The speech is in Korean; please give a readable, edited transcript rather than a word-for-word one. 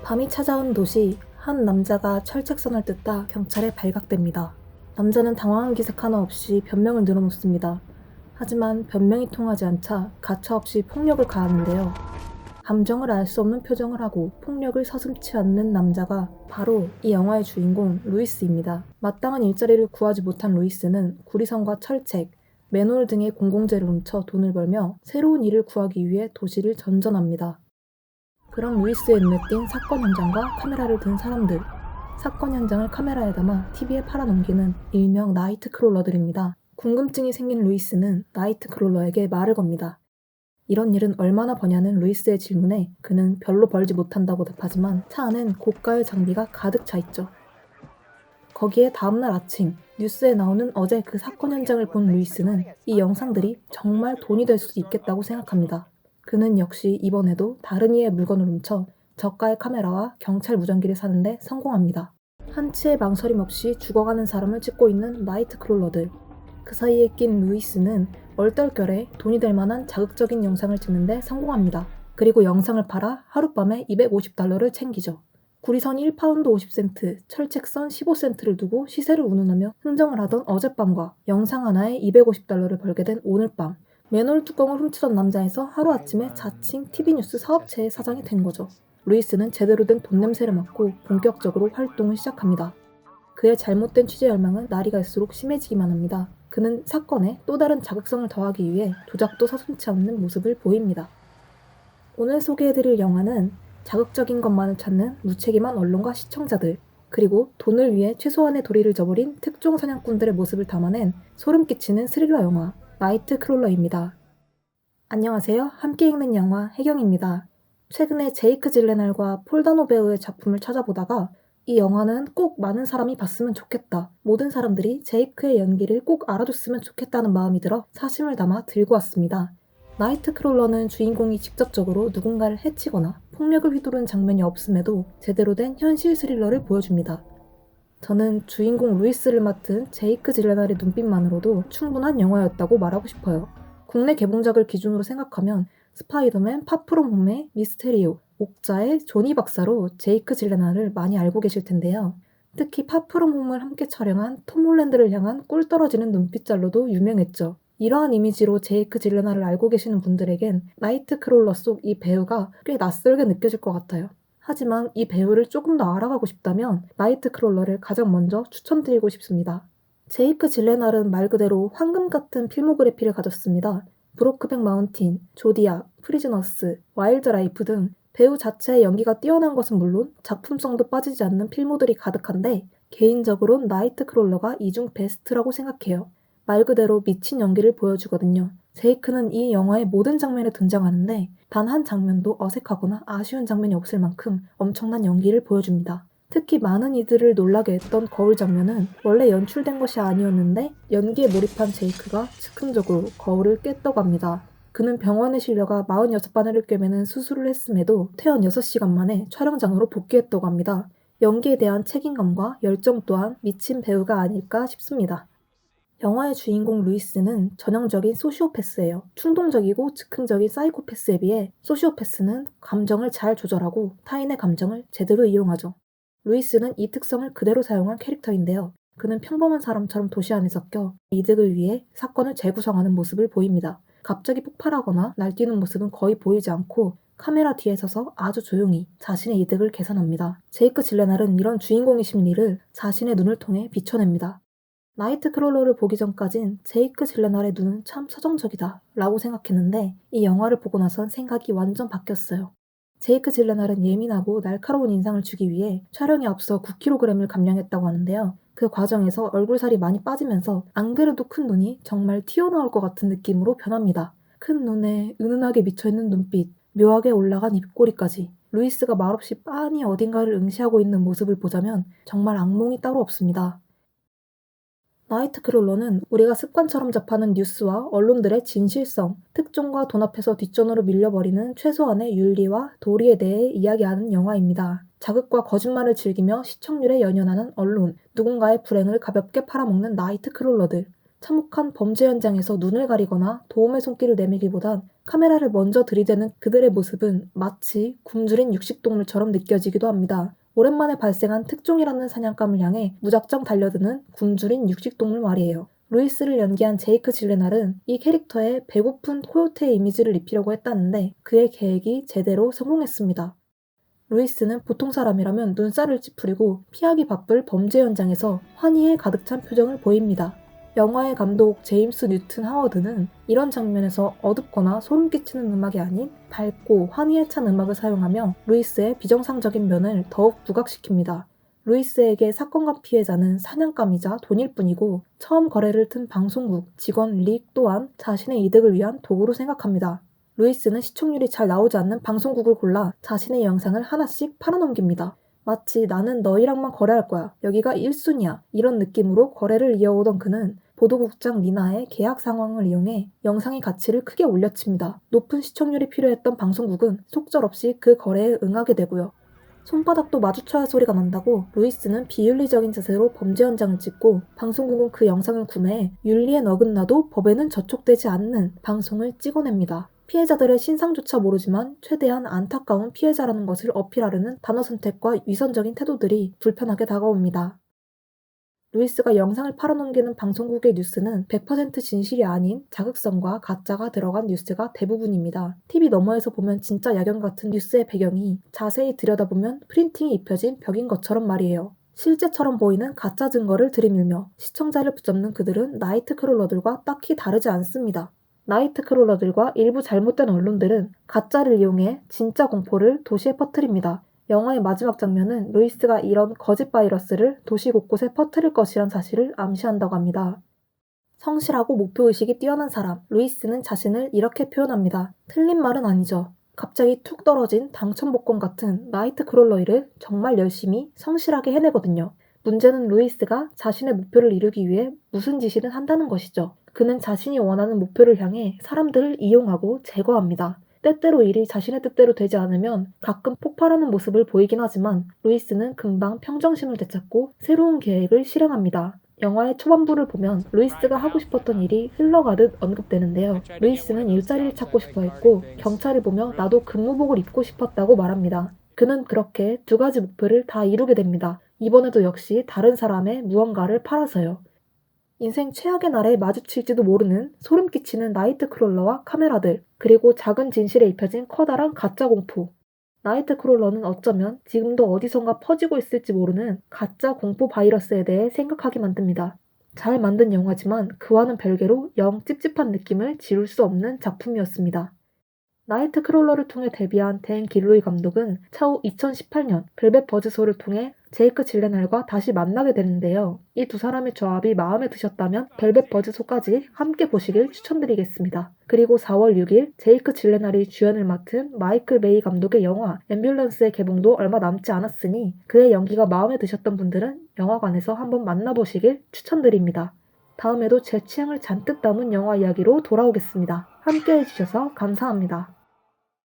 밤이 찾아온 도시, 한 남자가 철책선을 뜯다 경찰에 발각됩니다. 남자는 당황한 기색 하나 없이 변명을 늘어놓습니다. 하지만 변명이 통하지 않자 가차없이 폭력을 가하는데요. 감정을 알 수 없는 표정을 하고 폭력을 서슴지 않는 남자가 바로 이 영화의 주인공 루이스입니다. 마땅한 일자리를 구하지 못한 루이스는 구리선과 철책, 맨홀 등의 공공재를 훔쳐 돈을 벌며 새로운 일을 구하기 위해 도시를 전전합니다. 그런 루이스의 눈에 띈 사건 현장과 카메라를 든 사람들. 사건 현장을 카메라에 담아 TV에 팔아넘기는 일명 나이트크롤러들입니다. 궁금증이 생긴 루이스는 나이트크롤러에게 말을 겁니다. 이런 일은 얼마나 버냐는 루이스의 질문에 그는 별로 벌지 못한다고 답하지만 차 안엔 고가의 장비가 가득 차 있죠. 거기에 다음날 아침 뉴스에 나오는 어제 그 사건 현장을 본 루이스는 이 영상들이 정말 돈이 될 수도 있겠다고 생각합니다. 그는 역시 이번에도 다른 이의 물건을 훔쳐 저가의 카메라와 경찰 무전기를 사는데 성공합니다. 한치의 망설임 없이 죽어가는 사람을 찍고 있는 나이트크롤러들. 그 사이에 낀 루이스는 얼떨결에 돈이 될 만한 자극적인 영상을 찍는데 성공합니다. 그리고 영상을 팔아 하룻밤에 $250를 챙기죠. 구리선 1파운드 50센트, 철책선 15센트를 두고 시세를 운운하며 흥정을 하던 어젯밤과 영상 하나에 $250를 벌게 된 오늘 밤. 맨홀 뚜껑을 훔치던 남자에서 하루아침에 자칭 TV뉴스 사업체의 사장이 된 거죠. 루이스는 제대로 된 돈 냄새를 맡고 본격적으로 활동을 시작합니다. 그의 잘못된 취재 열망은 날이 갈수록 심해지기만 합니다. 그는 사건에 또 다른 자극성을 더하기 위해 조작도 서슴지 않는 모습을 보입니다. 오늘 소개해드릴 영화는 자극적인 것만을 찾는 무책임한 언론과 시청자들, 그리고 돈을 위해 최소한의 도리를 저버린 특종 사냥꾼들의 모습을 담아낸 소름 끼치는 스릴러 영화 나이트크롤러입니다. 안녕하세요. 함께 읽는 영화 해경입니다. 최근에 제이크 질레날과 폴 다노 배우의 작품을 찾아보다가 이 영화는 꼭 많은 사람이 봤으면 좋겠다. 모든 사람들이 제이크의 연기를 꼭 알아줬으면 좋겠다는 마음이 들어 사심을 담아 들고 왔습니다. 나이트크롤러는 주인공이 직접적으로 누군가를 해치거나 폭력을 휘두른 장면이 없음에도 제대로 된 현실 스릴러를 보여줍니다. 저는 주인공 루이스를 맡은 제이크 질레날의 눈빛만으로도 충분한 영화였다고 말하고 싶어요. 국내 개봉작을 기준으로 생각하면 스파이더맨 파프롬 홈의 미스테리오, 옥자의 조니 박사로 제이크 질레날을 많이 알고 계실 텐데요. 특히 파프롬 홈을 함께 촬영한 톰 홀랜드를 향한 꿀 떨어지는 눈빛잘로도 유명했죠. 이러한 이미지로 제이크 질레날을 알고 계시는 분들에겐 나이트크롤러 속 이 배우가 꽤 낯설게 느껴질 것 같아요. 하지만 이 배우를 조금 더 알아가고 싶다면 나이트크롤러를 가장 먼저 추천드리고 싶습니다. 제이크 질레날은 말 그대로 황금 같은 필모그래피를 가졌습니다. 브로크백 마운틴, 조디악, 프리즈너스, 와일드 라이프 등 배우 자체의 연기가 뛰어난 것은 물론 작품성도 빠지지 않는 필모들이 가득한데 개인적으론 나이트크롤러가 이 중 베스트라고 생각해요. 말 그대로 미친 연기를 보여주거든요. 제이크는 이 영화의 모든 장면에 등장하는데 단 한 장면도 어색하거나 아쉬운 장면이 없을 만큼 엄청난 연기를 보여줍니다. 특히 많은 이들을 놀라게 했던 거울 장면은 원래 연출된 것이 아니었는데 연기에 몰입한 제이크가 즉흥적으로 거울을 깼다고 합니다. 그는 병원에 실려가 46바늘을 꿰매는 수술을 했음에도 퇴원 6시간 만에 촬영장으로 복귀했다고 합니다. 연기에 대한 책임감과 열정 또한 미친 배우가 아닐까 싶습니다. 영화의 주인공 루이스는 전형적인 소시오패스예요. 충동적이고 즉흥적인 사이코패스에 비해 소시오패스는 감정을 잘 조절하고 타인의 감정을 제대로 이용하죠. 루이스는 이 특성을 그대로 사용한 캐릭터인데요. 그는 평범한 사람처럼 도시 안에 섞여 이득을 위해 사건을 재구성하는 모습을 보입니다. 갑자기 폭발하거나 날뛰는 모습은 거의 보이지 않고 카메라 뒤에 서서 아주 조용히 자신의 이득을 계산합니다. 제이크 질레날은 이런 주인공의 심리를 자신의 눈을 통해 비춰냅니다. 나이트크롤러를 보기 전까진 제이크 질레날의 눈은 참 서정적이다 라고 생각했는데 이 영화를 보고 나선 생각이 완전 바뀌었어요. 제이크 질레날은 예민하고 날카로운 인상을 주기 위해 촬영에 앞서 9kg을 감량했다고 하는데요. 그 과정에서 얼굴살이 많이 빠지면서 안 그래도 큰 눈이 정말 튀어나올 것 같은 느낌으로 변합니다. 큰 눈에 은은하게 미쳐있는 눈빛, 묘하게 올라간 입꼬리까지 루이스가 말없이 빤히 어딘가를 응시하고 있는 모습을 보자면 정말 악몽이 따로 없습니다. 나이트크롤러는 우리가 습관처럼 접하는 뉴스와 언론들의 진실성, 특종과 돈 앞에서 뒷전으로 밀려버리는 최소한의 윤리와 도리에 대해 이야기하는 영화입니다. 자극과 거짓말을 즐기며 시청률에 연연하는 언론, 누군가의 불행을 가볍게 팔아먹는 나이트크롤러들, 참혹한 범죄 현장에서 눈을 가리거나 도움의 손길을 내밀기보단 카메라를 먼저 들이대는 그들의 모습은 마치 굶주린 육식동물처럼 느껴지기도 합니다. 오랜만에 발생한 특종이라는 사냥감을 향해 무작정 달려드는 굶주린 육식동물 말이에요. 루이스를 연기한 제이크 질레날은 이 캐릭터에 배고픈 코요테의 이미지를 입히려고 했다는데 그의 계획이 제대로 성공했습니다. 루이스는 보통 사람이라면 눈살을 찌푸리고 피하기 바쁠 범죄 현장에서 환희에 가득 찬 표정을 보입니다. 영화의 감독 제임스 뉴튼 하워드는 이런 장면에서 어둡거나 소름 끼치는 음악이 아닌 밝고 환희에 찬 음악을 사용하며 루이스의 비정상적인 면을 더욱 부각시킵니다. 루이스에게 사건과 피해자는 사냥감이자 돈일 뿐이고 처음 거래를 튼 방송국 직원 릭 또한 자신의 이득을 위한 도구로 생각합니다. 루이스는 시청률이 잘 나오지 않는 방송국을 골라 자신의 영상을 하나씩 팔아넘깁니다. 마치 나는 너희랑만 거래할 거야. 여기가 1순위야. 이런 느낌으로 거래를 이어오던 그는 보도국장 니나의 계약 상황을 이용해 영상의 가치를 크게 올려칩니다. 높은 시청률이 필요했던 방송국은 속절없이 그 거래에 응하게 되고요. 손바닥도 마주쳐야 소리가 난다고 루이스는 비윤리적인 자세로 범죄 현장을 찍고 방송국은 그 영상을 구매해 윤리에 어긋나도 법에는 저촉되지 않는 방송을 찍어냅니다. 피해자들의 신상조차 모르지만 최대한 안타까운 피해자라는 것을 어필하려는 단어 선택과 위선적인 태도들이 불편하게 다가옵니다. 루이스가 영상을 팔아넘기는 방송국의 뉴스는 100% 진실이 아닌 자극성과 가짜가 들어간 뉴스가 대부분입니다. TV 너머에서 보면 진짜 야경 같은 뉴스의 배경이 자세히 들여다보면 프린팅이 입혀진 벽인 것처럼 말이에요. 실제처럼 보이는 가짜 증거를 들이밀며 시청자를 붙잡는 그들은 나이트크롤러들과 딱히 다르지 않습니다. 나이트크롤러들과 일부 잘못된 언론들은 가짜를 이용해 진짜 공포를 도시에 퍼뜨립니다. 영화의 마지막 장면은 루이스가 이런 거짓 바이러스를 도시 곳곳에 퍼뜨릴 것이란 사실을 암시한다고 합니다. 성실하고 목표의식이 뛰어난 사람, 루이스는 자신을 이렇게 표현합니다. 틀린 말은 아니죠. 갑자기 툭 떨어진 당첨복권 같은 나이트크롤러 일을 정말 열심히 성실하게 해내거든요. 문제는 루이스가 자신의 목표를 이루기 위해 무슨 지시를 한다는 것이죠. 그는 자신이 원하는 목표를 향해 사람들을 이용하고 제거합니다. 때때로 일이 자신의 뜻대로 되지 않으면 가끔 폭발하는 모습을 보이긴 하지만 루이스는 금방 평정심을 되찾고 새로운 계획을 실행합니다. 영화의 초반부를 보면 루이스가 하고 싶었던 일이 흘러가듯 언급되는데요. 루이스는 일자리를 찾고 싶어 했고 경찰을 보며 나도 근무복을 입고 싶었다고 말합니다. 그는 그렇게 두 가지 목표를 다 이루게 됩니다. 이번에도 역시 다른 사람의 무언가를 팔아서요. 인생 최악의 날에 마주칠지도 모르는 소름 끼치는 나이트크롤러와 카메라들, 그리고 작은 진실에 입혀진 커다란 가짜 공포. 나이트크롤러는 어쩌면 지금도 어디선가 퍼지고 있을지 모르는 가짜 공포 바이러스에 대해 생각하게 만듭니다. 잘 만든 영화지만 그와는 별개로 영 찝찝한 느낌을 지울 수 없는 작품이었습니다. 나이트크롤러를 통해 데뷔한 댄 길로이 감독은 차후 2018년 벨벳 버즈소를 통해 제이크 질레날과 다시 만나게 되는데요. 이 두 사람의 조합이 마음에 드셨다면 벨벳 버즈소까지 함께 보시길 추천드리겠습니다. 그리고 4월 6일 제이크 질레날이 주연을 맡은 마이클 베이 감독의 영화 앰뷸런스의 개봉도 얼마 남지 않았으니 그의 연기가 마음에 드셨던 분들은 영화관에서 한번 만나보시길 추천드립니다. 다음에도 제 취향을 잔뜩 담은 영화 이야기로 돌아오겠습니다. 함께 해주셔서 감사합니다.